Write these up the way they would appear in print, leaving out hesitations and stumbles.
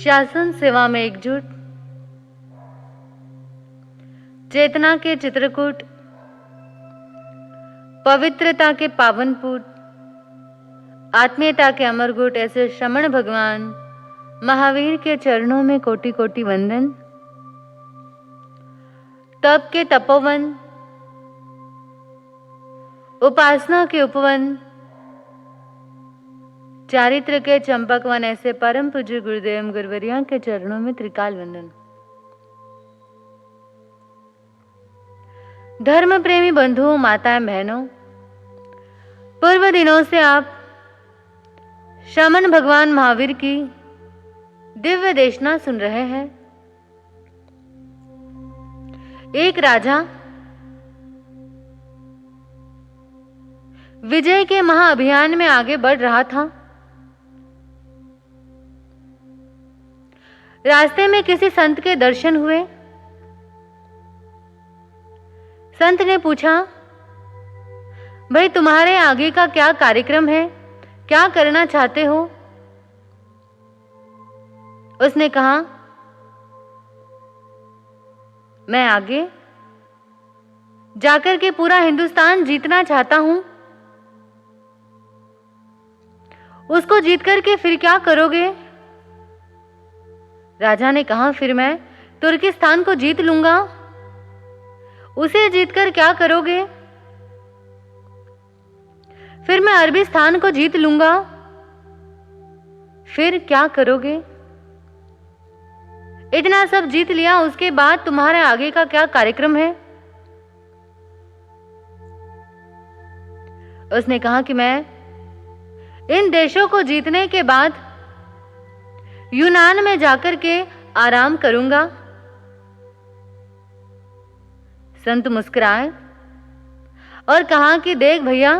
शासन सेवा में एकजुट, चेतना के चित्रकूट, पवित्रता के पावनपुट, आत्मीयता के अमरगुट ऐसे श्रमण भगवान महावीर के चरणों में कोटि कोटि वंदन। तप के तपोवन, उपासना के उपवन, चारित्र के चंपकवन ऐसे परम पूज्य गुरुदेव गुरुवरिया के चरणों में त्रिकाल वंदन। धर्म प्रेमी बंधुओं, माताएं, बहनों, पूर्व दिनों से आप श्रमण भगवान महावीर की दिव्य देशना सुन रहे हैं। एक राजा विजय के महाअभियान में आगे बढ़ रहा था। रास्ते में किसी संत के दर्शन हुए। संत ने पूछा, भाई तुम्हारे आगे का क्या कार्यक्रम है, क्या करना चाहते हो? उसने कहा, मैं आगे जाकर के पूरा हिंदुस्तान जीतना चाहता हूं। उसको जीत करके फिर क्या करोगे? राजा ने कहा, फिर मैं तुर्किस्तान को जीत लूंगा। उसे जीतकर क्या करोगे? फिर मैं अरबिस्तान को जीत लूंगा। फिर क्या करोगे? इतना सब जीत लिया, उसके बाद तुम्हारे आगे का क्या कार्यक्रम है? उसने कहा कि मैं इन देशों को जीतने के बाद यूनान में जाकर के आराम करूंगा। संत मुस्कुराए और कहा कि देख भैया,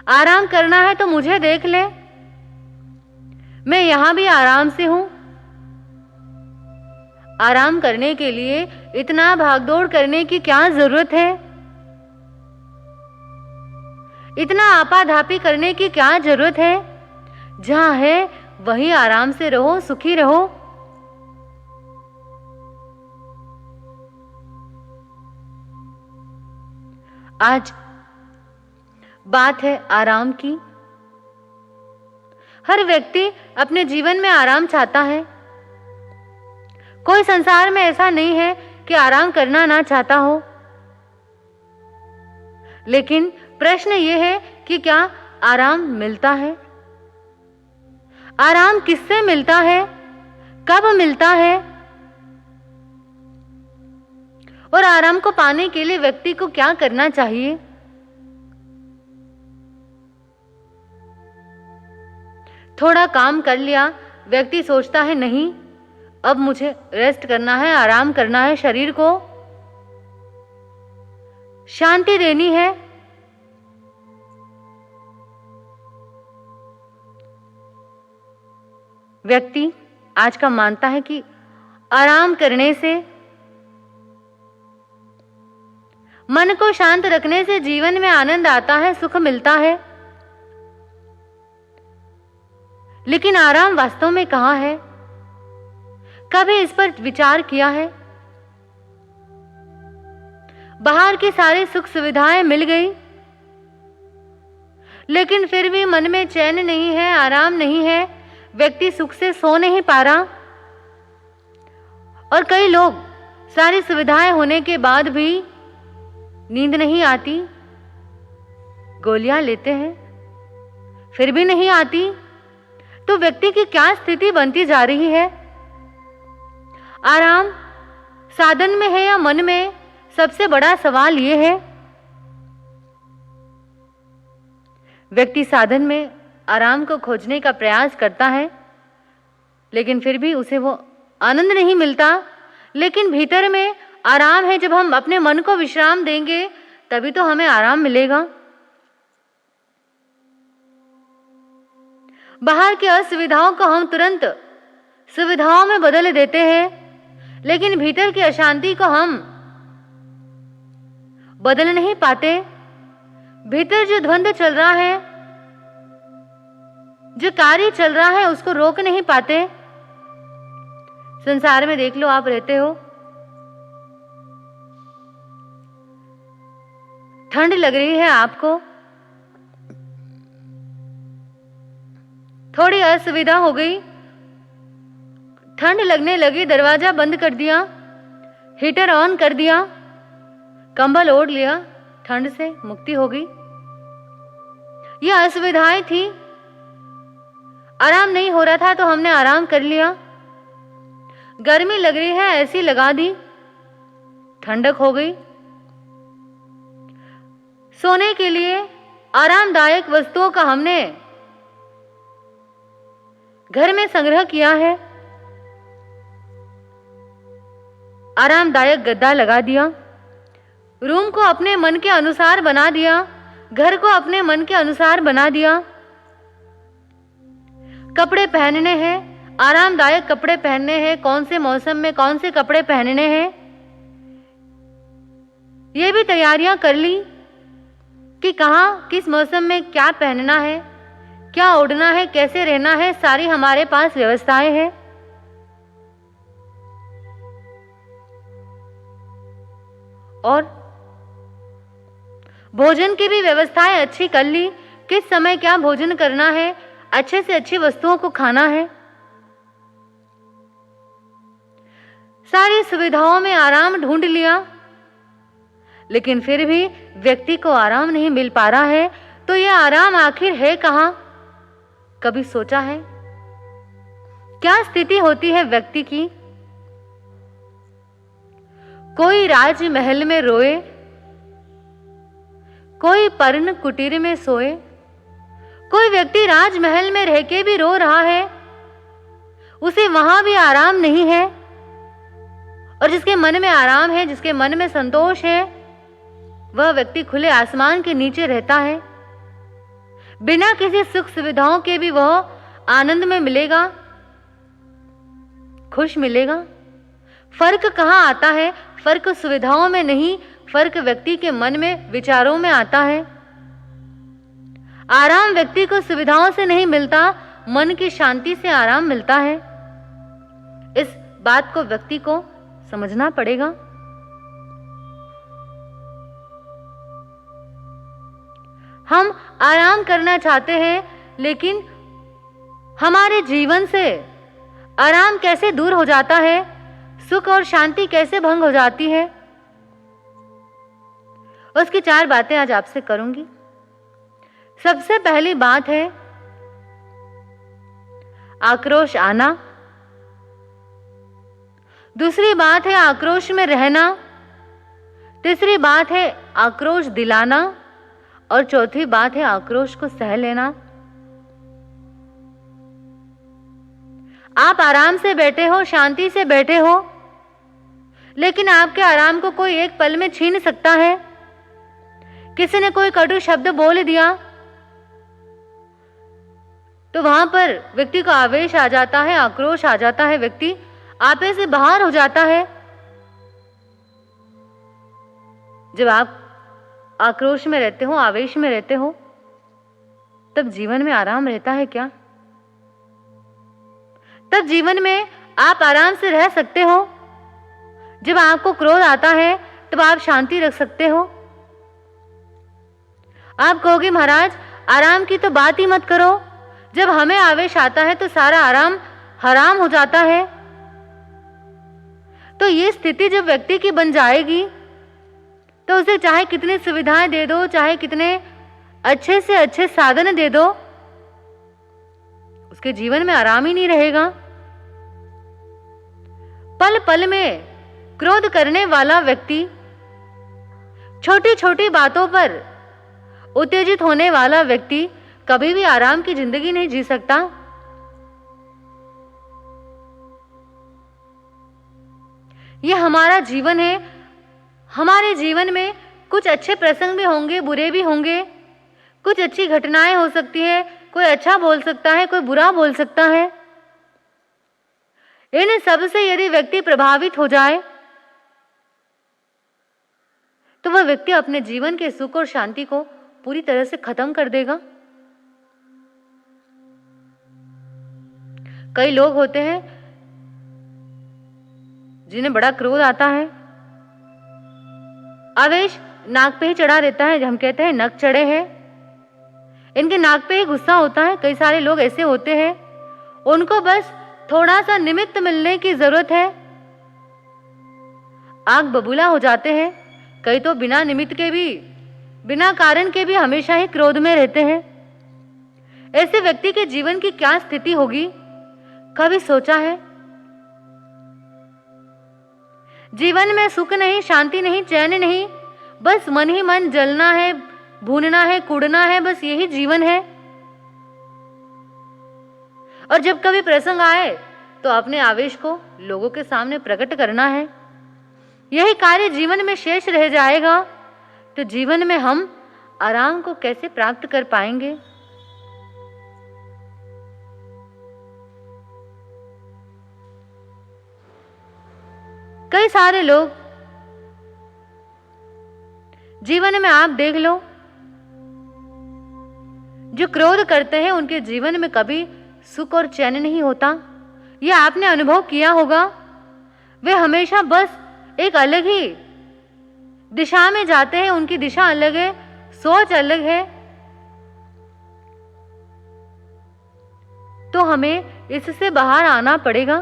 आराम करना है तो मुझे देख ले, मैं यहां भी आराम से हूं। आराम करने के लिए इतना भागदौड़ करने की क्या जरूरत है? इतना आपाधापी करने की क्या जरूरत है? जहां है वहीं आराम से रहो, सुखी रहो। आज बात है आराम की। हर व्यक्ति अपने जीवन में आराम चाहता है। कोई संसार में ऐसा नहीं है कि आराम करना ना चाहता हो। लेकिन प्रश्न यह है कि क्या आराम मिलता है? आराम किससे मिलता है? कब मिलता है? और आराम को पाने के लिए व्यक्ति को क्या करना चाहिए? थोड़ा काम कर लिया, व्यक्ति सोचता है नहीं, अब मुझे रेस्ट करना है, आराम करना है, शरीर को शांति देनी है। व्यक्ति आज का मानता है कि आराम करने से, मन को शांत रखने से जीवन में आनंद आता है, सुख मिलता है। लेकिन आराम वास्तव में कहां है? कभी इस पर विचार किया है? बाहर की सारी सुख सुविधाएं मिल गई, लेकिन फिर भी मन में चैन नहीं है, आराम नहीं है, व्यक्ति सुख से सो नहीं पा रहा। और कई लोग सारी सुविधाएं होने के बाद भी नींद नहीं आती, गोलियां लेते हैं, फिर भी नहीं आती। तो व्यक्ति की क्या स्थिति बनती जा रही है? आराम साधन में है या मन में? सबसे बड़ा सवाल यह है। व्यक्ति साधन में आराम को खोजने का प्रयास करता है, लेकिन फिर भी उसे वो आनंद नहीं मिलता। लेकिन भीतर में आराम है। जब हम अपने मन को विश्राम देंगे तभी तो हमें आराम मिलेगा। बाहर की असुविधाओं को हम तुरंत सुविधाओं में बदल देते हैं, लेकिन भीतर की अशांति को हम बदल नहीं पाते। भीतर जो द्वंद्व चल रहा है, जो कार्य चल रहा है उसको रोक नहीं पाते। संसार में देख लो, आप रहते हो, ठंड लग रही है आपको, थोड़ी असुविधा हो गई, ठंड लगने लगी, दरवाजा बंद कर दिया, हीटर ऑन कर दिया, कंबल ओढ़ लिया, ठंड से मुक्ति हो गई। ये असुविधाएं थी, आराम नहीं हो रहा था तो हमने आराम कर लिया। गर्मी लग रही है, ऐसी लगा दी, ठंडक हो गई। सोने के लिए आरामदायक वस्तुओं का हमने घर में संग्रह किया है, आरामदायक गद्दा लगा दिया, रूम को अपने मन के अनुसार बना दिया, घर को अपने मन के अनुसार बना दिया। कपड़े पहनने हैं, आरामदायक कपड़े पहनने हैं, कौन से मौसम में कौन से कपड़े पहनने हैं, ये भी तैयारियां कर ली कि कहाँ किस मौसम में क्या पहनना है, क्या ओढ़ना है, कैसे रहना है, सारी हमारे पास व्यवस्थाएं हैं। और भोजन की भी व्यवस्थाएं अच्छी कर ली, किस समय क्या भोजन करना है, अच्छे से अच्छी वस्तुओं को खाना है। सारी सुविधाओं में आराम ढूंढ लिया, लेकिन फिर भी व्यक्ति को आराम नहीं मिल पा रहा है। तो यह आराम आखिर है कहां? कभी सोचा है क्या स्थिति होती है व्यक्ति की? कोई राजमहल में रोए, कोई पर्ण कुटीर में सोए। कोई व्यक्ति राजमहल में रह के भी रो रहा है, उसे वहां भी आराम नहीं है। और जिसके मन में आराम है, जिसके मन में संतोष है, वह व्यक्ति खुले आसमान के नीचे रहता है। बिना किसी सुख सुविधाओं के भी वह आनंद में मिलेगा, खुश मिलेगा। फर्क कहां आता है? फर्क सुविधाओं में नहीं, फर्क व्यक्ति के मन में, विचारों में आता है। आराम व्यक्ति को सुविधाओं से नहीं मिलता, मन की शांति से आराम मिलता है। इस बात को व्यक्ति को समझना पड़ेगा। हम आराम करना चाहते हैं, लेकिन हमारे जीवन से आराम कैसे दूर हो जाता है, सुख और शांति कैसे भंग हो जाती है, उसकी 4 बातें आज आपसे करूंगी। सबसे पहली बात है आक्रोश आना, दूसरी बात है आक्रोश में रहना, तीसरी बात है आक्रोश दिलाना, और चौथी बात है आक्रोश को सह लेना। आप आराम से बैठे हो, शांति से बैठे हो, लेकिन आपके आराम को कोई एक पल में छीन सकता है। किसी ने कोई कटु शब्द बोल दिया तो वहां पर व्यक्ति को आवेश आ जाता है, आक्रोश आ जाता है, व्यक्ति आपे से बाहर हो जाता है। जब आप आक्रोश में रहते हो, आवेश में रहते हो, तब जीवन में आराम रहता है क्या? तब जीवन में आप आराम से रह सकते हो? जब आपको क्रोध आता है तब आप शांति रख सकते हो? आप कहोगे महाराज आराम की तो बात ही मत करो, जब हमें आवेश आता है तो सारा आराम हराम हो जाता है। तो ये स्थिति जब व्यक्ति की बन जाएगी तो उसे चाहे कितनी सुविधाएं दे दो, चाहे कितने अच्छे से अच्छे साधन दे दो, उसके जीवन में आराम ही नहीं रहेगा। पल पल में क्रोध करने वाला व्यक्ति, छोटी छोटी बातों पर उत्तेजित होने वाला व्यक्ति कभी भी आराम की जिंदगी नहीं जी सकता। यह हमारा जीवन है। हमारे जीवन में कुछ अच्छे प्रसंग भी होंगे, बुरे भी होंगे, कुछ अच्छी घटनाएं हो सकती है, कोई अच्छा बोल सकता है, कोई बुरा बोल सकता है। इन सब से यदि व्यक्ति प्रभावित हो जाए तो वह व्यक्ति अपने जीवन के सुख और शांति को पूरी तरह से खत्म कर देगा। कई लोग होते हैं जिन्हें बड़ा क्रोध आता है, आवेश नाक पे ही चढ़ा रहता है, हम कहते हैं नक चढ़े हैं। इनके नाक पे ही गुस्सा होता है। कई सारे लोग ऐसे होते हैं, उनको बस थोड़ा सा निमित्त मिलने की जरूरत है, आग बबूला हो जाते हैं। कई तो बिना निमित्त के भी, बिना कारण के भी हमेशा ही क्रोध में रहते हैं। ऐसे व्यक्ति के जीवन की क्या स्थिति होगी, कभी सोचा है? जीवन में सुख नहीं, शांति नहीं, चैन नहीं, बस मन ही मन जलना है, भूनना है, कूड़ना है, बस यही जीवन है। और जब कभी प्रसंग आए तो अपने आवेश को लोगों के सामने प्रकट करना है। यही कार्य जीवन में शेष रह जाएगा तो जीवन में हम आराम को कैसे प्राप्त कर पाएंगे? कई सारे लोग जीवन में आप देख लो, जो क्रोध करते हैं उनके जीवन में कभी सुख और चैन नहीं होता। यह आपने अनुभव किया होगा। वे हमेशा बस एक अलग ही दिशा में जाते हैं, उनकी दिशा अलग है, सोच अलग है। तो हमें इससे बाहर आना पड़ेगा।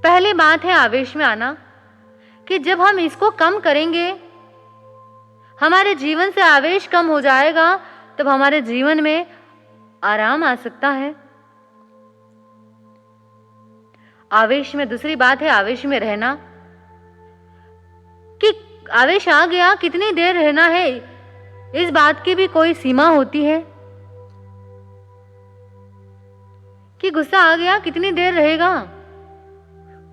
पहली बात है आवेश में आना, कि जब हम इसको कम करेंगे, हमारे जीवन से आवेश कम हो जाएगा, तब हमारे जीवन में आराम आ सकता है। आवेश में दूसरी बात है आवेश में रहना, कि आवेश आ गया कितनी देर रहना है, इस बात की भी कोई सीमा होती है। कि गुस्सा आ गया कितनी देर रहेगा,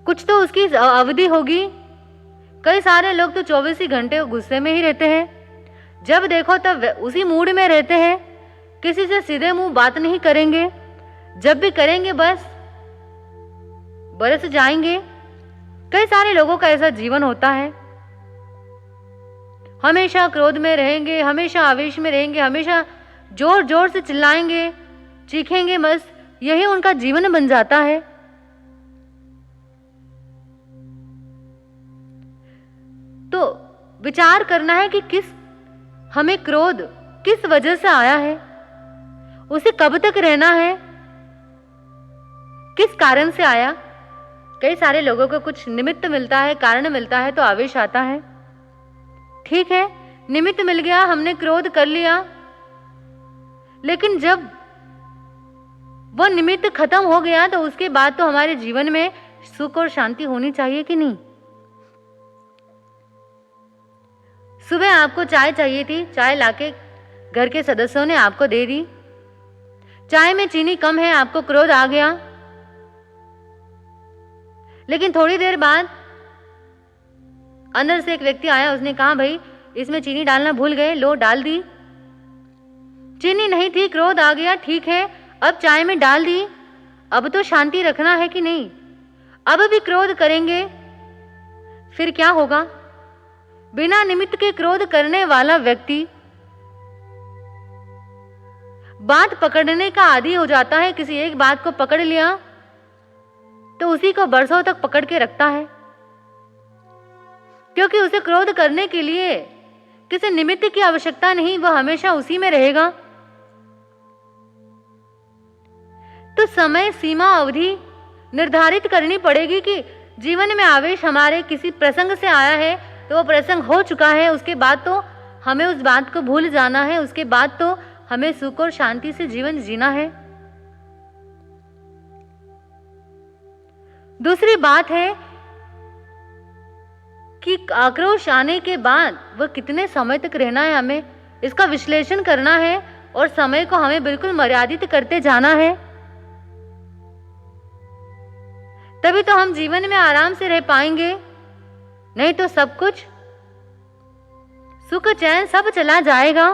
कुछ तो उसकी अवधि होगी। कई सारे लोग तो 24 ही घंटे गुस्से में ही रहते हैं, जब देखो तब उसी मूड में रहते हैं, किसी से सीधे मुंह बात नहीं करेंगे, जब भी करेंगे बस बरस जाएंगे। कई सारे लोगों का ऐसा जीवन होता है, हमेशा क्रोध में रहेंगे, हमेशा आवेश में रहेंगे, हमेशा जोर जोर से चिल्लाएंगे, चीखेंगे, बस यही उनका जीवन बन जाता है। तो विचार करना है कि हमें क्रोध किस वजह से आया है, उसे कब तक रहना है, किस कारण से आया। कई सारे लोगों को कुछ निमित्त मिलता है, कारण मिलता है तो आवेश आता है। ठीक है, निमित्त मिल गया, हमने क्रोध कर लिया, लेकिन जब वो निमित्त खत्म हो गया तो उसके बाद तो हमारे जीवन में सुख और शांति होनी चाहिए कि नहीं। सुबह आपको चाय चाहिए थी, चाय लाके घर के सदस्यों ने आपको दे दी, चाय में चीनी कम है, आपको क्रोध आ गया, लेकिन थोड़ी देर बाद अंदर से एक व्यक्ति आया, उसने कहा भाई इसमें चीनी डालना भूल गए, लो डाल दी। चीनी नहीं थी, क्रोध आ गया, ठीक है, अब चाय में डाल दी, अब तो शांति रखना है कि नहीं। अब भी क्रोध करेंगे फिर क्या होगा? बिना निमित्त के क्रोध करने वाला व्यक्ति बात पकड़ने का आदी हो जाता है। किसी एक बात को पकड़ लिया तो उसी को बरसों तक पकड़ के रखता है, क्योंकि उसे क्रोध करने के लिए किसी निमित्त की आवश्यकता नहीं, वह हमेशा उसी में रहेगा। तो समय सीमा अवधि निर्धारित करनी पड़ेगी कि जीवन में आवेश हमारे किसी प्रसंग से आया है तो वो प्रसंग हो चुका है, उसके बाद तो हमें उस बात को भूल जाना है, उसके बाद तो हमें सुख और शांति से जीवन जीना है। दूसरी बात है कि आक्रोश आने के बाद वह कितने समय तक रहना है, हमें इसका विश्लेषण करना है और समय को हमें बिल्कुल मर्यादित करते जाना है, तभी तो हम जीवन में आराम से रह पाएंगे। नहीं तो सब कुछ सुख चैन सब चला जाएगा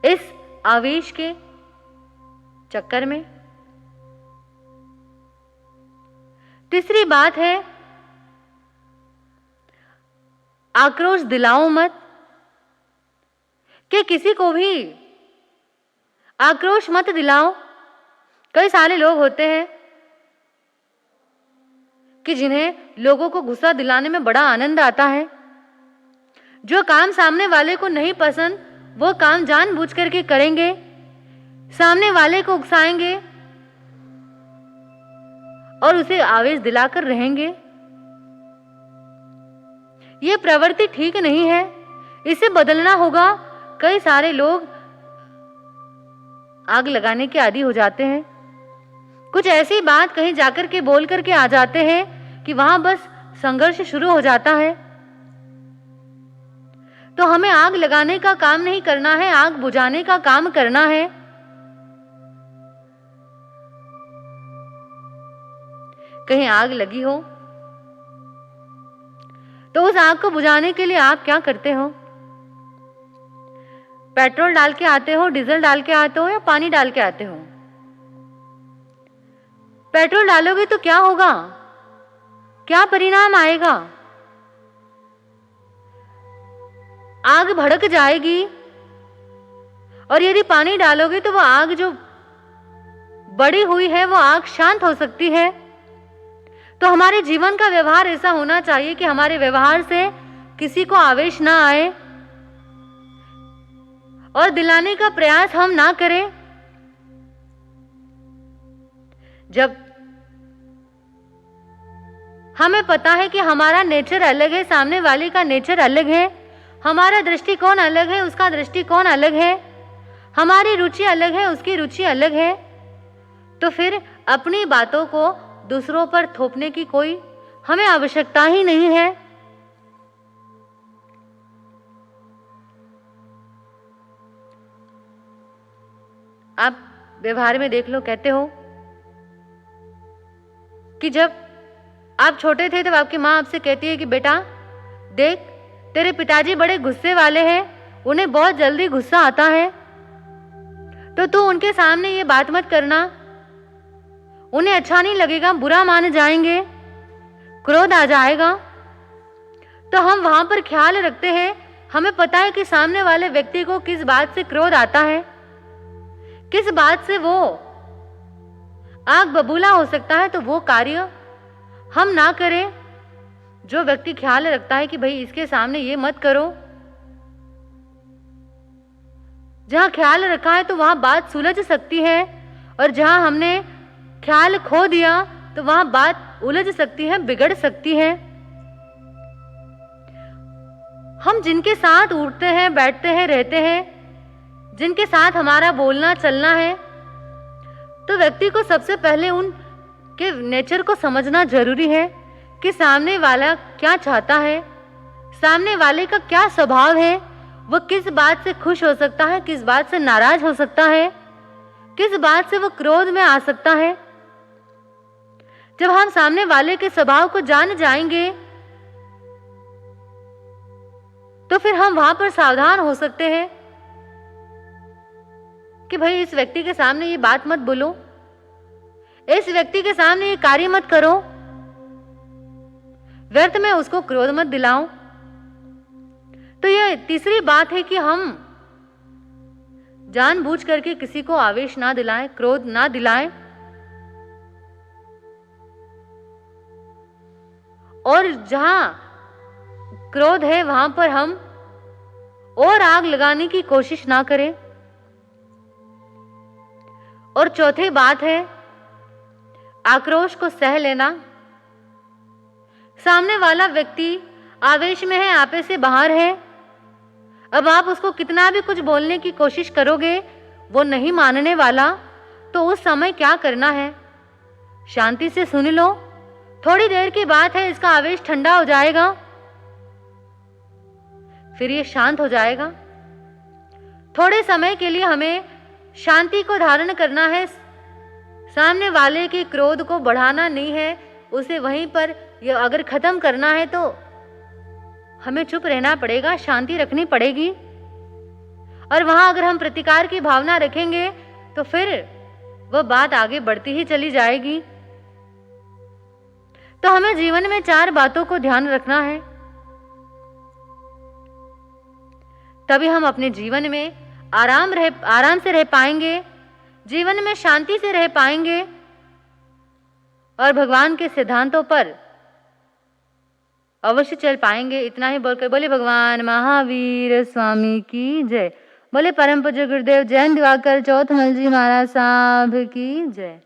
इस आवेश के चक्कर में। तीसरी बात है आक्रोश दिलाओ मत, कि किसी को भी आक्रोश मत दिलाओ, कई सारे लोग होते हैं कि जिन्हें लोगों को गुस्सा दिलाने में बड़ा आनंद आता है। जो काम सामने वाले को नहीं पसंद वो काम जानबूझ करके करेंगे, सामने वाले को उकसाएंगे और उसे आवेश दिलाकर रहेंगे। ये प्रवृत्ति ठीक नहीं है, इसे बदलना होगा। कई सारे लोग आग लगाने के आदी हो जाते हैं। कुछ ऐसी बात कहीं जाकर के बोल करके आ जाते हैं कि वहां बस संघर्ष शुरू हो जाता है। तो हमें आग लगाने का काम नहीं करना है, आग बुझाने का काम करना है। कहीं आग लगी हो तो उस आग को बुझाने के लिए आप क्या करते हो? पेट्रोल डाल के आते हो, डीजल डाल के आते हो या पानी डाल के आते हो? पेट्रोल डालोगे तो क्या होगा? क्या परिणाम आएगा? आग भड़क जाएगी। और यदि पानी डालोगे तो वो आग जो बड़ी हुई है वो आग शांत हो सकती है। तो हमारे जीवन का व्यवहार ऐसा होना चाहिए कि हमारे व्यवहार से किसी को आवेश ना आए और दिलाने का प्रयास हम ना करें। जब हमें पता है कि हमारा नेचर अलग है, सामने वाले का नेचर अलग है, हमारा दृष्टिकोण अलग है, उसका दृष्टिकोण अलग है, हमारी रुचि अलग है, उसकी रुचि अलग है, तो फिर अपनी बातों को दूसरों पर थोपने की कोई हमें आवश्यकता ही नहीं है। आप व्यवहार में देख लो, कहते हो कि जब आप छोटे थे तब आपकी माँ आपसे कहती है कि बेटा देख, तेरे पिताजी बड़े गुस्से वाले हैं, उन्हें बहुत जल्दी गुस्सा आता है, तो तू उनके सामने ये बात मत करना, उन्हें अच्छा नहीं लगेगा, बुरा मान जाएंगे, क्रोध आ जाएगा। तो हम वहां पर ख्याल रखते हैं, हमें पता है कि सामने वाले व्यक्ति को किस बात से क्रोध आता है, किस बात से वो आग बबूला हो सकता है, तो वो कार्य हम ना करें। जो व्यक्ति ख्याल रखता है कि भाई इसके सामने ये मत करो, जहां ख्याल रखा है तो वहां बात सुलझ सकती है, और जहां हमने ख्याल खो दिया तो वहां बात उलझ सकती है, बिगड़ सकती है। हम जिनके साथ उठते हैं, बैठते हैं, रहते हैं, जिनके साथ हमारा बोलना चलना है, तो व्यक्ति को सबसे पहले उनके नेचर को समझना जरूरी है कि सामने वाला क्या चाहता है, सामने वाले का क्या स्वभाव है, वो किस बात से खुश हो सकता है, किस बात से नाराज हो सकता है, किस बात से वो क्रोध में आ सकता है। जब हम सामने वाले के स्वभाव को जान जाएंगे तो फिर हम वहां पर सावधान हो सकते हैं कि भाई इस व्यक्ति के सामने ये बात मत बोलो, इस व्यक्ति के सामने ये कार्य मत करो, व्यर्थ में उसको क्रोध मत दिलाओ। तो ये तीसरी बात है कि हम जानबूझ करके किसी को आवेश ना दिलाएं, क्रोध ना दिलाएं, और जहां क्रोध है वहां पर हम और आग लगाने की कोशिश ना करें। और चौथी बात है आक्रोश को सह लेना। सामने वाला व्यक्ति आवेश में है, आपे से बाहर है, अब आप उसको कितना भी कुछ बोलने की कोशिश करोगे वो नहीं मानने वाला, तो उस समय क्या करना है, शांति से सुन लो, थोड़ी देर की बात है, इसका आवेश ठंडा हो जाएगा, फिर ये शांत हो जाएगा। थोड़े समय के लिए हमें शांति को धारण करना है, सामने वाले के क्रोध को बढ़ाना नहीं है, उसे वहीं पर ये अगर खत्म करना है तो हमें चुप रहना पड़ेगा, शांति रखनी पड़ेगी। और वहां अगर हम प्रतिकार की भावना रखेंगे तो फिर वह बात आगे बढ़ती ही चली जाएगी। तो हमें जीवन में 4 बातों को ध्यान रखना है, तभी हम अपने जीवन में आराम से रह पाएंगे, जीवन में शांति से रह पाएंगे और भगवान के सिद्धांतों पर अवश्य चल पाएंगे। इतना ही बोलकर बोले भगवान महावीर स्वामी की जय। बोले परम पूज्य गुरुदेव जयंत दिवाकर चौथमल जी महाराज साहब की जय।